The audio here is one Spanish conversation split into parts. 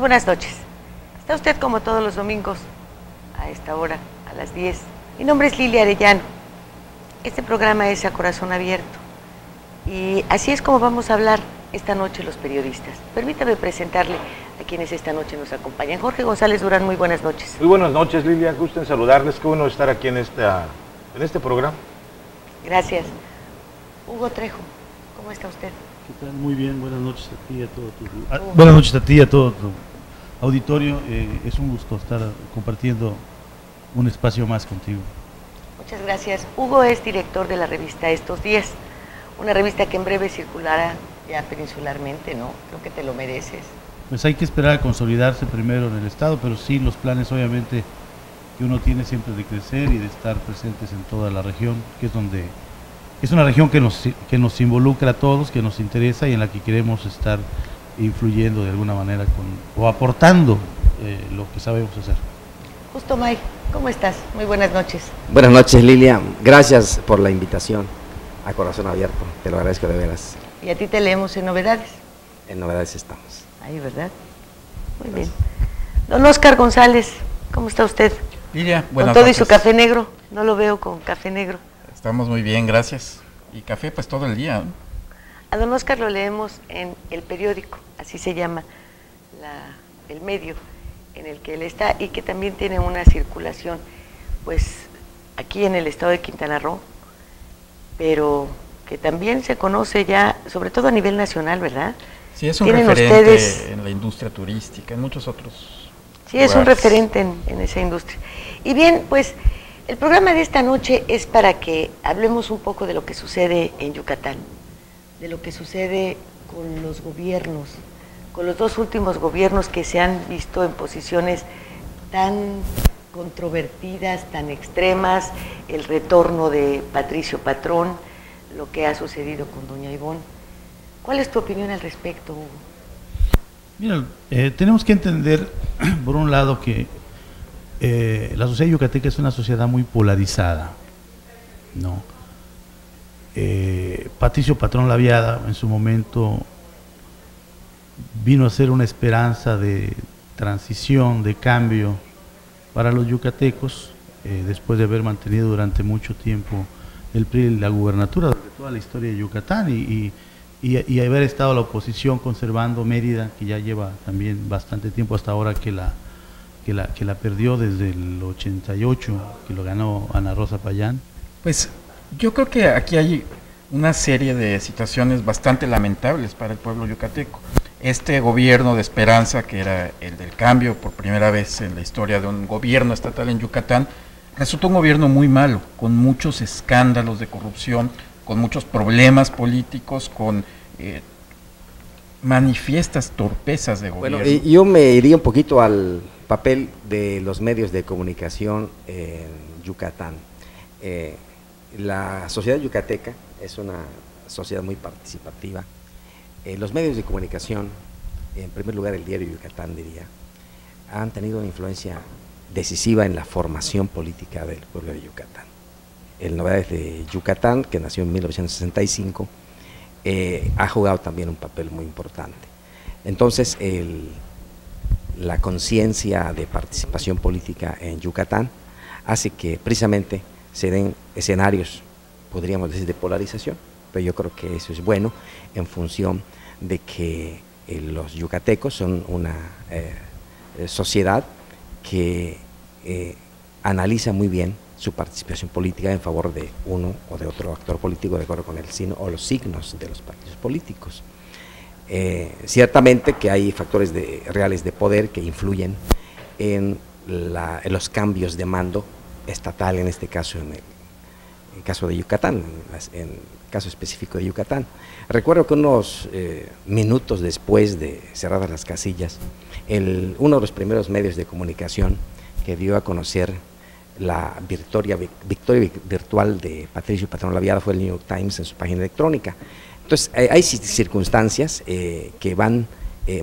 buenas noches. Está usted como todos los domingos, a esta hora, a las 10. Mi nombre es Lilia Arellano. Este programa es A Corazón Abierto. Y así es como vamos a hablar esta noche los periodistas. Permítame presentarle a quienes esta noche nos acompañan. Jorge González Durán, muy buenas noches. Muy buenas noches, Lilia. Gusto en saludarles. Qué bueno estar aquí en este programa. Gracias. Hugo Trejo, ¿cómo está usted? ¿Qué tal? Muy bien, buenas noches a ti y a todo tu... buenas noches a ti y a todo tu auditorio. Es un gusto estar compartiendo un espacio más contigo. Muchas gracias. Hugo es director de la revista Estos Días, una revista que en breve circulará ya peninsularmente, ¿no? Creo que te lo mereces. Pues hay que esperar a consolidarse primero en el Estado, pero sí los planes obviamente que uno tiene siempre de crecer y de estar presentes en toda la región, que es donde... Es una región que nos involucra a todos, que nos interesa y en la que queremos estar influyendo de alguna manera o aportando lo que sabemos hacer. Justo Mike, ¿cómo estás? Muy buenas noches. Buenas noches, Lilia. Gracias por la invitación a Corazón Abierto. Te lo agradezco de veras. Y a ti te leemos en Novedades. En Novedades estamos. Ahí, ¿verdad? Muy bien. Don Oscar González, ¿cómo está usted? Lilia, con buenas todo noches. Y su café negro. No lo veo con café negro. Estamos muy bien, gracias. Y café pues todo el día, ¿no? A don Oscar lo leemos en El Periódico, así se llama el medio en el que él está y que también tiene una circulación pues aquí en el estado de Quintana Roo, pero que también se conoce ya, sobre todo a nivel nacional, ¿verdad? Sí, es un ¿Tienen referente ustedes en la industria turística, en muchos otros Sí, es un lugares. referente en esa industria. Y bien, pues el programa de esta noche es para que hablemos un poco de lo que sucede en Yucatán, de lo que sucede con los gobiernos, con los dos últimos gobiernos que se han visto en posiciones tan controvertidas, tan extremas, el retorno de Patricio Patrón, lo que ha sucedido con doña Ivonne. ¿Cuál es tu opinión al respecto, Hugo? Mira, tenemos que entender, por un lado, que la sociedad yucateca es una sociedad muy polarizada, ¿no? Patricio Patrón Laviada en su momento vino a ser una esperanza de transición, de cambio para los yucatecos, después de haber mantenido durante mucho tiempo el PRI y la gubernatura de toda la historia de Yucatán y haber estado la oposición conservando Mérida, que ya lleva también bastante tiempo hasta ahora que la perdió desde el 88, que lo ganó Ana Rosa Payán. Pues yo creo que aquí hay una serie de situaciones bastante lamentables para el pueblo yucateco. Este gobierno de esperanza, que era el del cambio por primera vez en la historia de un gobierno estatal en Yucatán, resultó un gobierno muy malo, con muchos escándalos de corrupción, con muchos problemas políticos, con manifiestas torpezas de gobierno. Bueno, yo me iría un poquito al papel de los medios de comunicación en Yucatán. La sociedad yucateca es una sociedad muy participativa. Los medios de comunicación, en primer lugar el diario Yucatán, diría, han tenido una influencia decisiva en la formación política del pueblo de Yucatán. El Novedades de Yucatán, que nació en 1965, ha jugado también un papel muy importante. Entonces, la conciencia de participación política en Yucatán hace que precisamente se den escenarios, podríamos decir, de polarización, pero yo creo que eso es bueno en función de que los yucatecos son una sociedad que analiza muy bien su participación política en favor de uno o de otro actor político de acuerdo con el signo o los signos de los partidos políticos. Ciertamente que hay factores reales de poder que influyen en los cambios de mando estatal, en este caso en el caso de Yucatán, en el caso específico de Yucatán. Recuerdo que unos minutos después de cerradas las casillas, uno de los primeros medios de comunicación que dio a conocer la victoria virtual de Patricio Patrón Laviada fue el New York Times en su página electrónica. Entonces, hay circunstancias que van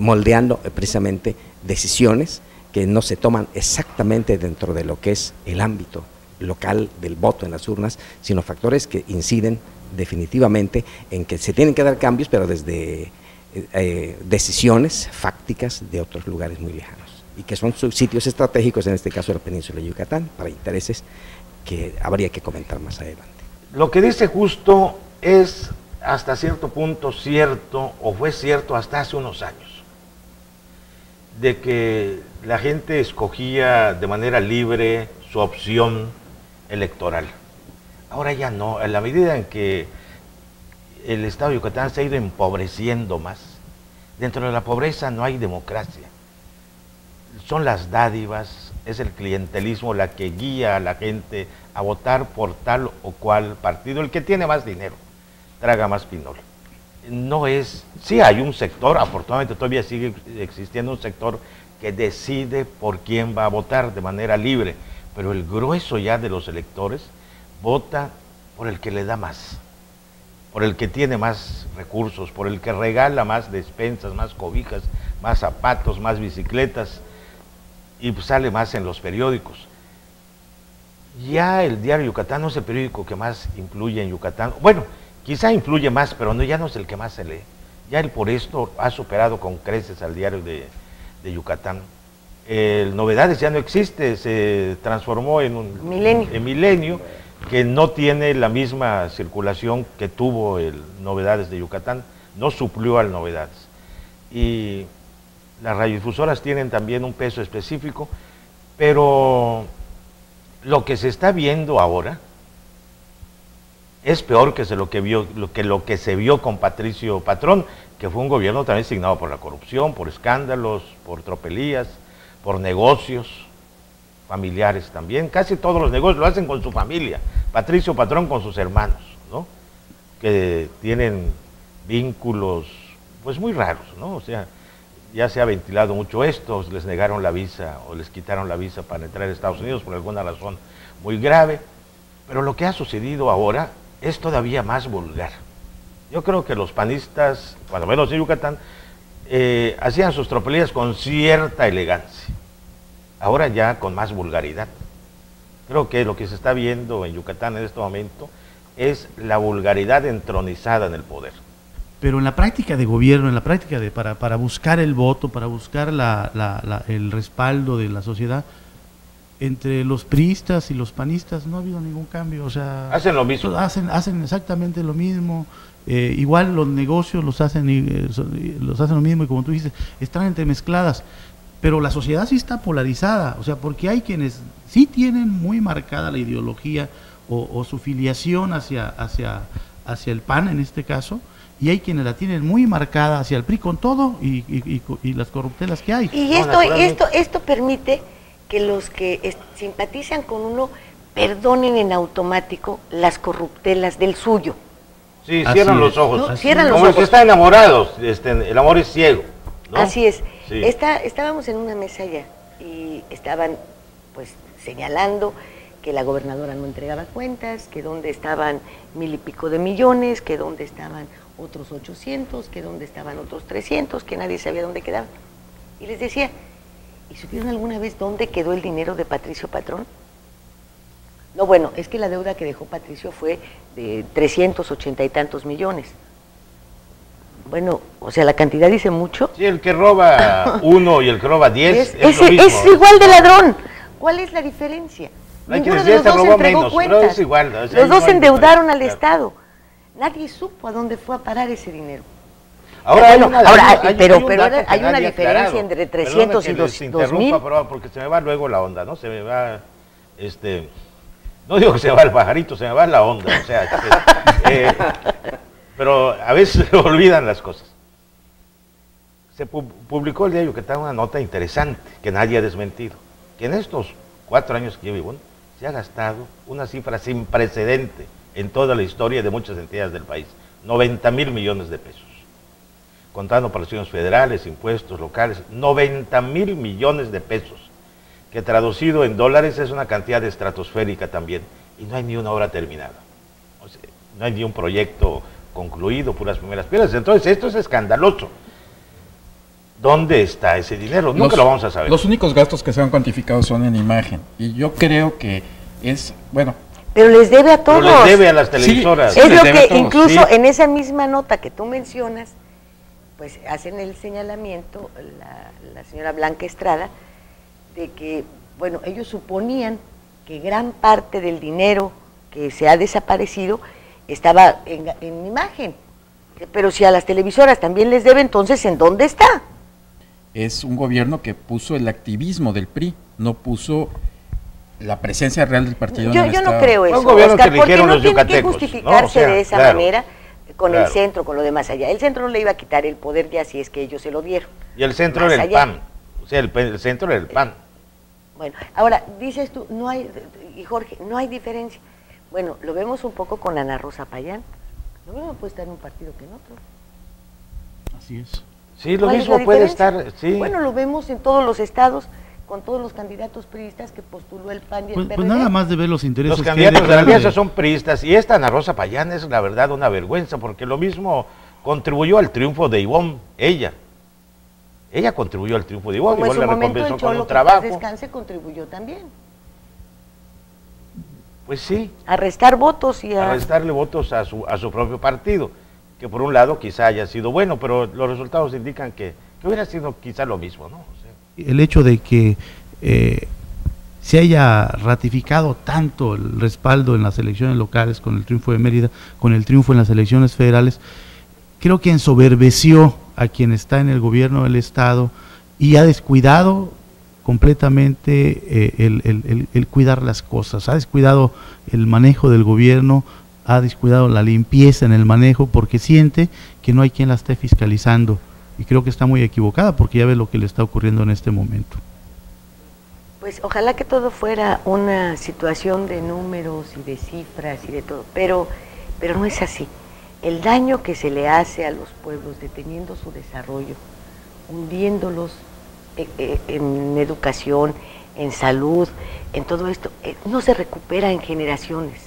moldeando precisamente decisiones que no se toman exactamente dentro de lo que es el ámbito local del voto en las urnas, sino factores que inciden definitivamente en que se tienen que dar cambios, pero desde decisiones fácticas de otros lugares muy lejanos y que son sitios estratégicos, en este caso la península de Yucatán, para intereses que habría que comentar más adelante. Lo que dice Justo es hasta cierto punto cierto, o fue cierto hasta hace unos años, de que la gente escogía de manera libre su opción electoral. Ahora ya no, en la medida en que el estado de Yucatán se ha ido empobreciendo más, dentro de la pobreza no hay democracia. Son las dádivas, es el clientelismo la que guía a la gente a votar por tal o cual partido, el que tiene más dinero, traga más pinol. No es, sí hay un sector, afortunadamente todavía sigue existiendo un sector que decide por quién va a votar de manera libre, pero el grueso ya de los electores vota por el que le da más, por el que tiene más recursos, por el que regala más despensas, más cobijas, más zapatos, más bicicletas, y pues sale más en los periódicos. Ya el Diario Yucatán no es el periódico que más influye en Yucatán. Bueno, quizá influye más, pero no, ya no es el que más se lee. Ya él por esto ha superado con creces al Diario de Yucatán. El Novedades ya no existe, se transformó en un Milenio, que no tiene la misma circulación que tuvo el Novedades de Yucatán, no suplió al Novedades. Y las radiodifusoras tienen también un peso específico, pero lo que se está viendo ahora es peor que lo que se vio con Patricio Patrón, que fue un gobierno también signado por la corrupción, por escándalos, por tropelías, por negocios familiares también. Casi todos los negocios lo hacen con su familia. Patricio Patrón con sus hermanos, ¿no? Que tienen vínculos pues muy raros, ¿no? O sea, ya se ha ventilado mucho esto, les negaron la visa o les quitaron la visa para entrar a Estados Unidos por alguna razón muy grave, pero lo que ha sucedido ahora es todavía más vulgar. Yo creo que los panistas, cuando menos en Yucatán, hacían sus tropelías con cierta elegancia, ahora ya con más vulgaridad. Creo que lo que se está viendo en Yucatán en este momento es la vulgaridad entronizada en el poder. Pero en la práctica de gobierno, en la práctica para buscar el voto, para buscar el respaldo de la sociedad, entre los priistas y los panistas no ha habido ningún cambio. O sea, hacen lo mismo. Hacen exactamente lo mismo. Igual los negocios los hacen lo mismo, y como tú dices, están entremezcladas. Pero la sociedad sí está polarizada, o sea, porque hay quienes sí tienen muy marcada la ideología o su filiación hacia el PAN en este caso, y hay quienes la tienen muy marcada hacia el PRI con todo y las corruptelas que hay. Y esto permite que los que simpatizan con uno perdonen en automático las corruptelas del suyo. Sí, cierran los ojos. ¿No? Cierran los Como ojos. si están enamorados, el amor es ciego, ¿no? Así es. Sí. Estábamos en una mesa ya y estaban pues señalando que la gobernadora no entregaba cuentas, que dónde estaban 1,000 y pico de millones, que dónde estaban otros 800, que dónde estaban otros 300, que nadie sabía dónde quedaban. Y les decía, ¿y supieron alguna vez dónde quedó el dinero de Patricio Patrón? No, bueno, es que la deuda que dejó Patricio fue de 380 y tantos millones. Bueno, o sea, la cantidad dice mucho. Sí, el que roba 1 y el que roba 10 es lo mismo. Es igual de ladrón. ¿Cuál es la diferencia? Ninguno de los dos entregó cuentas. Es igual, o sea, los dos endeudaron al claro. Estado. Nadie supo a dónde fue a parar ese dinero. Ahora hay una diferencia entre 300 y 2,000. Porque se me va luego la onda, ¿no? Se me va, no digo que se me va el pajarito, se me va la onda, o sea, pero a veces se olvidan las cosas. Se publicó el Diario Yucatán una nota interesante que nadie ha desmentido, que en estos 4 años que yo vivo, se ha gastado una cifra sin precedente en toda la historia de muchas entidades del país, 90,000 millones de pesos, contando operaciones federales, impuestos locales, 90,000 millones de pesos, que traducido en dólares es una cantidad estratosférica también, y no hay ni una obra terminada, o sea, no hay ni un proyecto concluido, puras primeras piedras. Entonces esto es escandaloso. ¿Dónde está ese dinero? Nunca lo vamos a saber. Los únicos gastos que se han cuantificado son en imagen, y yo creo que es, bueno... Pero les debe a todos. Pero les debe a las televisoras. Sí, es lo que incluso en esa misma nota que tú mencionas, pues hacen el señalamiento, la señora Blanca Estrada, de que, bueno, ellos suponían que gran parte del dinero que se ha desaparecido estaba en imagen, pero si a las televisoras también les debe, entonces ¿en dónde está? Es un gobierno que puso el activismo del PRI, no puso la presencia real del partido en el Yo Estado. no creo eso, Un gobierno Oscar, que porque eligieron no los tiene que yucatecos, justificarse ¿no? O sea, de esa claro, manera con claro. el centro, con lo de más allá. El centro no le iba a quitar el poder ya si es que ellos se lo dieron. Y el centro Más era el allá. PAN, o sea, el centro era el PAN. Bueno, ahora, dices tú, no hay, y Jorge, no hay diferencia. Bueno, lo vemos un poco con Ana Rosa Payán. Lo mismo puede estar en un partido que en otro. Así es. Sí, lo ¿Cuál es la mismo puede diferencia? estar, sí. Bueno, lo vemos en todos los estados, con todos los candidatos priistas que postuló el PAN y el Pues PRD. nada más de ver los intereses Los que hay candidatos de la detrás alianza son priistas y esta Ana Rosa Payán es la verdad una vergüenza porque lo mismo contribuyó al triunfo de Ivonne, ella. Ella contribuyó al triunfo de Ivonne, Como en igual su le momento recompensó el con Cholo un que paz trabajo. descanse contribuyó también. Pues sí, A restar votos y a restarle votos a su propio partido, que por un lado quizá haya sido bueno, pero los resultados indican que hubiera sido quizá lo mismo, ¿no? O sea, el hecho de que se haya ratificado tanto el respaldo en las elecciones locales con el triunfo de Mérida, con el triunfo en las elecciones federales, creo que ensoberbeció a quien está en el gobierno del Estado y ha descuidado completamente el cuidar las cosas, ha descuidado el manejo del gobierno, ha descuidado la limpieza en el manejo porque siente que no hay quien la esté fiscalizando y creo que está muy equivocada porque ya ve lo que le está ocurriendo en este momento. Pues ojalá que todo fuera una situación de números y de cifras y de todo, pero no es así. El daño que se le hace a los pueblos deteniendo su desarrollo, hundiéndolos en educación, en salud, en todo esto, no se recupera en generaciones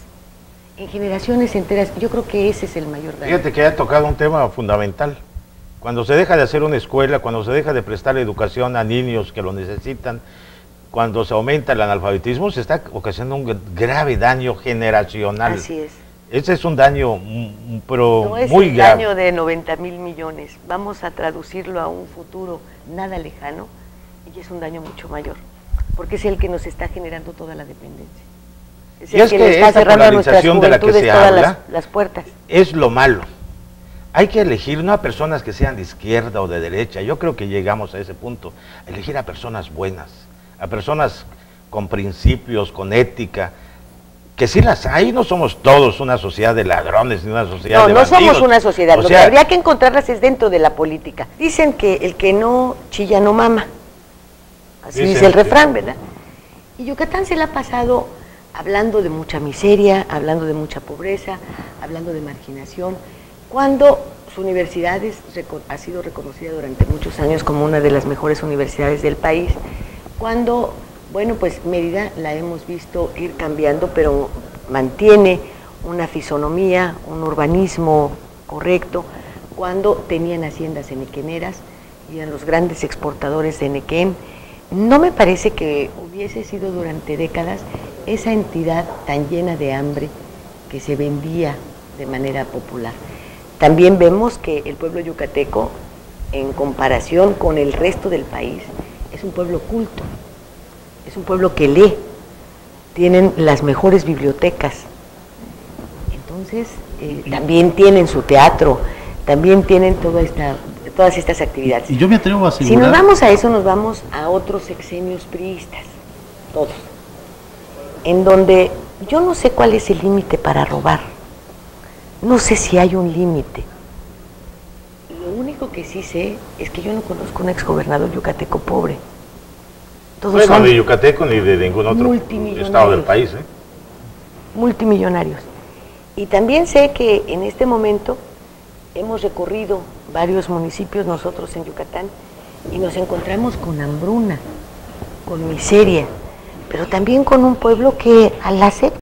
enteras. Yo creo que ese es el mayor daño. fíjate que ha tocado un tema fundamental. Cuando se deja de hacer una escuela, cuando se deja de prestar educación a niños que lo necesitan, cuando se aumenta el analfabetismo, se está ocasionando un grave daño generacional. Así es. Ese es un daño, pero No es muy el grave. daño de 90,000 millones. Vamos a traducirlo a un futuro nada lejano y es un daño mucho mayor, porque es el que nos está generando toda la dependencia. Es Y el es que que le está esta cerrando a nuestras polarización de la que juventudes se todas habla las puertas. Es lo malo. Hay que elegir no a personas que sean de izquierda o de derecha. Yo creo que llegamos a ese punto. Elegir a personas buenas, a personas con principios, con ética, que sí las hay. No somos todos una sociedad de ladrones ni una sociedad de No bandidos. somos una sociedad. O Lo sea, que habría que encontrarlas es dentro de la política. Dicen que el que no chilla no mama. Así Dicen, dice el sí. refrán, ¿verdad? Y Yucatán se la ha pasado hablando de mucha miseria, hablando de mucha pobreza, hablando de marginación, cuando su universidad ha sido reconocida durante muchos años como una de las mejores universidades del país, cuando, bueno, pues Mérida la hemos visto ir cambiando, pero mantiene una fisonomía, un urbanismo correcto, cuando tenían haciendas enequeneras y eran los grandes exportadores de enequén. No me parece que hubiese sido durante décadas esa entidad tan llena de hambre que se vendía de manera popular. También vemos que el pueblo yucateco, en comparación con el resto del país, es un pueblo culto, es un pueblo que lee, tienen las mejores bibliotecas. Entonces, también tienen su teatro, también tienen todas estas actividades. Y yo me atrevo a asegurar... Si nos vamos a eso, nos vamos a otros sexenios priistas, todos, en donde yo no sé cuál es el límite para robar, no sé si hay un límite. Lo único que sí sé es que yo no conozco un exgobernador yucateco pobre. Todos bueno, son de Yucateco ni de ningún otro multimillonarios. estado del país, ¿eh? Multimillonarios. Y también sé que en este momento hemos recorrido varios municipios nosotros en Yucatán y nos encontramos con hambruna, con miseria, pero también con un pueblo que la acepta.